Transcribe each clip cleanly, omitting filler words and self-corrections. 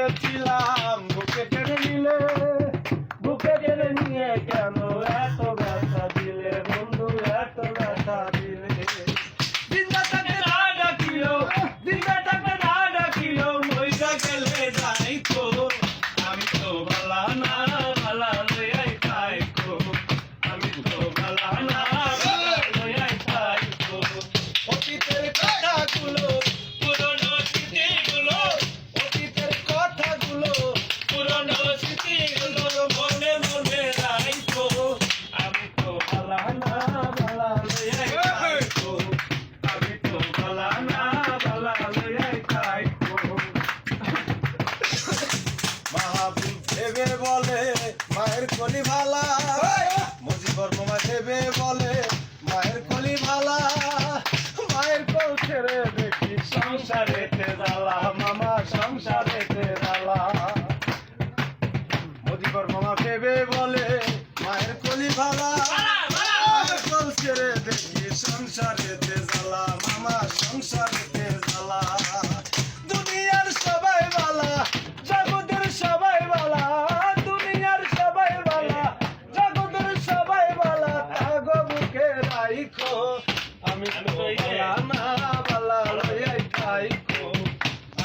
চেয়েছিলাম বুকে টেনে নিলে, বুকে টেনে নিয়ে কেন এত ব্যথা দিলে বন্ধু, এত ব্যথা দিলে। দিনটাকে না ডাকিলো, দিনটাকে না ডাকিলো, মইরা গেলে যাইতো। আমি তো বালা না বালা লইয়াই থাইকো, আমি তো বালা না বালা লইয়াই থাইকো। অতীতের কথাগুলো, পুরনো স্মৃতিগুলো, অতীতের কথাগুলো, পুরনো স্মৃতিগুলো মনে মনে রাখো। আমি তো বালা না বালা লইয়াই থাইকো, আমি তো বালা না বালা লইয়াই থাইকো। মাহবুব ভেবে বলে মায়ের কলি ভালা, মুজিবর মামা ভেবে বলে মায়ের কলি ভালা। মায়ের কোল ছেড়ে দেখি সংসারেতে জ্বালা, মামা সংসারেতে জ্বালা। মুজিবর মামা ভেবে বলে মায়ের কলি ভালা, মায়ের কোল ছেড়ে দেখি সংসারেতে জ্বালা, মামা সংসারেতে জ্বালা। দুনিয়ার সবাই বালা, জগতের সবাই বালা, দুনিয়ার সবাই বালা, জগতের সবাই বালা, থাগো বুকে রাইখো। আমি তো বালা না বালা লইয়াই থাইকো,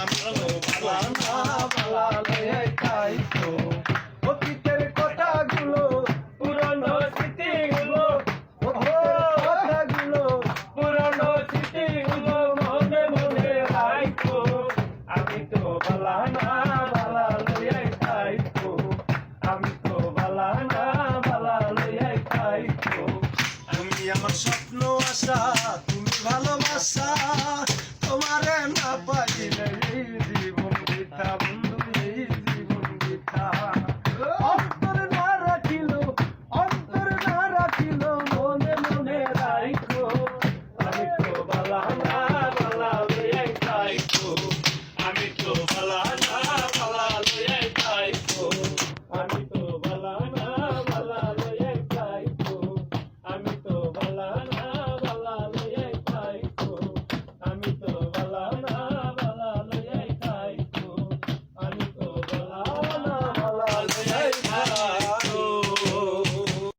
আমি তো বালা না বালা লইয়াই থাইকো। অতীতের কথাগুলো, পুরনো স্মৃতিগুলো, কথাগুলো, পুরনো স্মৃতিগুলো মনে মনে রাইখো। আমি তো বালা